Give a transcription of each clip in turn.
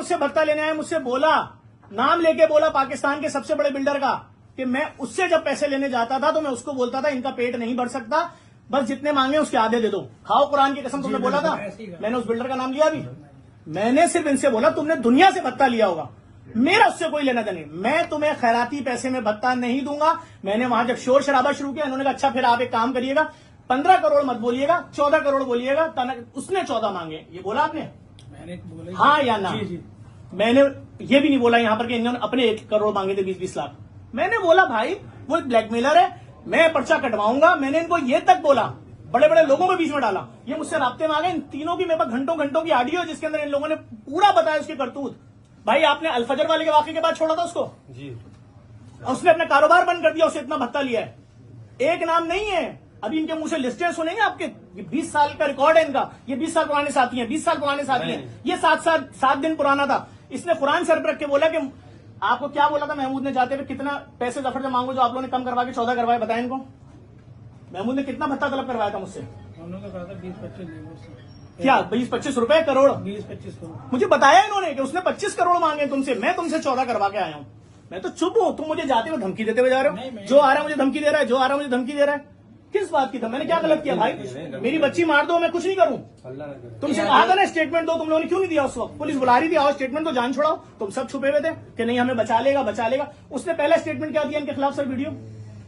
मुझसे भत्ता लेने आया, मुझसे बोला, नाम लेके बोला पाकिस्तान के सबसे बड़े बिल्डर का, कि मैं उससे जब पैसे लेने जाता था तो मैं उसको बोलता था इनका पेट नहीं भर सकता, बस जितने मांगे उसके आधे दे दो। खाओ कुरान की कसम, तुमने बोला था। मैंने उस बिल्डर का नाम लिया भी। मैंने सिर्फ इनसे बोला तुमने दुनिया से भत्ता लिया होगा, मेरा उससे कोई लेना देना नहीं, मैं तुम्हें खैराती पैसे में भत्ता नहीं दूंगा। मैंने वहां जब शोर शराबा शुरू किया, इन्होंने कहा अच्छा फिर आप एक काम करिएगा, 15 करोड़ मत बोलिएगा, 14 करोड़ बोलिएगा। उसने 14 मांगे, ये बोला आपने? मैंने बोला हाँ या ना? जी। मैंने ये भी नहीं बोला यहाँ पर कि इन्होंने अपने 1 करोड़ मांगे थे, 20-20 लाख। मैंने बोला भाई वो एक ब्लैकमेलर है, मैं पर्चा कटवाऊंगा। मैंने इनको ये तक बोला, बड़े बड़े लोगों के बीच में डाला। ये मुझसे राब्ते में आ गए। इन तीनों की मेरे पास घंटों घंटों की ऑडियो है, जिसके अंदर इन लोगों ने पूरा बताया उसकी करतूत। भाई आपने अलफजर वाले के वाकये के बाद छोड़ा था उसको जी, और उसने अपना कारोबार बंद कर दिया, उसे इतना भत्ता लिया है। एक नाम नहीं है, अभी इनके मुंह से लिस्टें सुनेंगे आपके। 20 साल का रिकॉर्ड है इनका, ये 20 साल पुराने साथी हैं, 20 साल पुराने साथी हैं। ये 7 दिन पुराना था। इसने कुरान सर पर रख के बोला कि आपको क्या बोला था महमूद ने जाते हुए, कितना पैसे जफर से मांगो, जो आप लोगों ने कम करवा के 14 करवाए, बताएं इनको। महमूद ने कितना भत्ता तलब करवाया था मुझसे? उन्होंने कहा था 20-25 क्या 20-25 रुपए करोड़? 20-25 करोड़। मुझे बताया इन्होंने कि उसने 25 करोड़ मांगे तुमसे, मैं तुमसे 14 करवा के आया हूं। मैं तो चुप हूं, तुम मुझे जाते हुए धमकी देते हुए जा रहे हो। जो आ रहा है मुझे धमकी दे रहा है, जो आ रहा है मुझे धमकी दे रहा है। किस बात की था? मैंने क्या गलत किया भाई? मेरी बच्ची मार दो, मैं कुछ नहीं करूं। तुमसे कहा था ना स्टेटमेंट दो, तुम लोगों ने क्यों नहीं दिया उस वक्त? पुलिस बुला रही थी, आओ स्टेटमेंट दो, जान छोड़ाओ। तुम सब छुपे हुए थे कि नहीं हमें बचा लेगा, बचा लेगा। उसने पहला स्टेटमेंट क्या दिया इनके खिलाफ सर, वीडियो,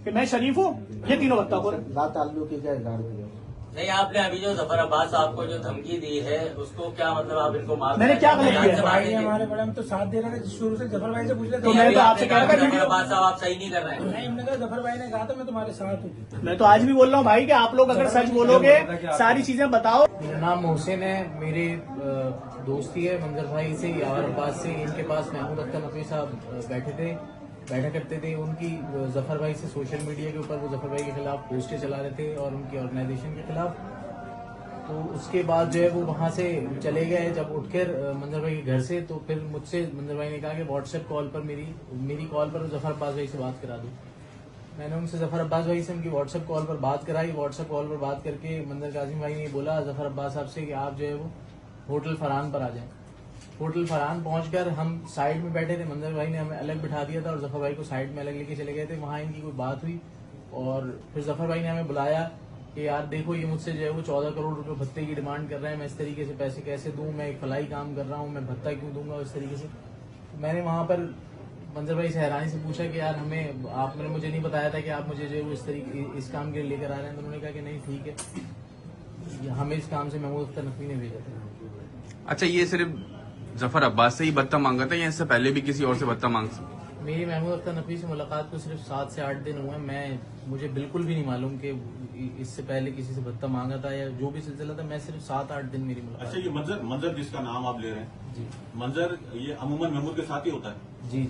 कि मैं शरीफ हूं, ये तीनों भत्ता खोर है। नहीं, आपने अभी जो जफर अब्बास साहब को जो धमकी दी है उसको क्या मतलब आप इनको मार? मैंने क्या गलत किया? भाई हमारे बड़े हम तो साथ दे रहे थे शुरू से, जफर भाई से पूछ रहे तो थे। मैं तो आपसे कह रहा था जफर अब्बास साहब आप सही नहीं कर रहे हैं। नहीं, हमने कहा जफर भाई ने कहा था मैं तुम्हारे साथ हूँ। मैं तो आज भी बोल रहा हूँ भाई कि आप लोग अगर सच बोलोगे, सारी चीजें बताओ। मेरा नाम मोहसिन है, मेरे दोस्ती है मंजर भाई से, यावर अब्बास से। इनके पास महमूद अख्तर नकवी साहब बैठा करते थे। उनकी जफर भाई से सोशल मीडिया के ऊपर वो जफर भाई के खिलाफ पोस्टें चला रहे थे और उनकी ऑर्गेनाइजेशन के खिलाफ। तो उसके बाद जो है वो वहां से चले गए। जब उठकर मंजर भाई के घर से, तो फिर मुझसे मंजर भाई ने कहा कि व्हाट्सएप कॉल पर मेरी कॉल पर जफर अब्बास भाई से बात करा दूं। मैंने उनसे जफर अब्बास भाई से उनकी व्हाट्सएप कॉल पर बात कराई। व्हाट्सएप कॉल पर बात करके मंजर काजिम भाई ने बोला जफर अब्बास साहब से कि आप जो है वो होटल फरहान पर आ जाएं। होटल फरहान पहुंचकर हम साइड में बैठे थे, मंजर भाई ने हमें अलग बिठा दिया था और जफर भाई को साइड में अलग लेके चले गए थे। वहां इनकी कोई बात हुई और फिर जफर भाई ने हमें बुलाया कि यार देखो ये मुझसे जो है वो 14 करोड़ रुपए भत्ते की डिमांड कर रहे हैं, मैं इस तरीके से पैसे कैसे दूं, मैं एक फलाई काम कर रहा हूं, मैं भत्ता क्यों दूंगा इस तरीके से। मैंने वहां पर मंजर भाई से हैरानी से पूछा कि यार आपने मुझे नहीं बताया था कि आप मुझे जो है वो इस तरीके इस काम के लिए लेकर आ रहे हैं। तो उन्होंने कहा कि नहीं ठीक है, हमें इस काम से महमूद अख्तर नकवी ने भेजा था। अच्छा, ये सिर्फ जफर अब्बास से ही भत्ता मांगा था या इससे पहले भी किसी और से भत्ता मांग सकता? मेरी महमूद अख्तर नकवी से मुलाकात को सिर्फ 7 से 8 दिन हुए। मुझे बिल्कुल भी नहीं मालूम कि इससे पहले किसी से भत्ता मांगा था या जो भी सिलसिला था। मैं सिर्फ 7-8 दिन मेरी मुलाकात। अच्छा, ये मंजर जिसका नाम आप ले रहे हैं जी मंजर, ये अमूमन महमूद के साथ ही होता है? जी।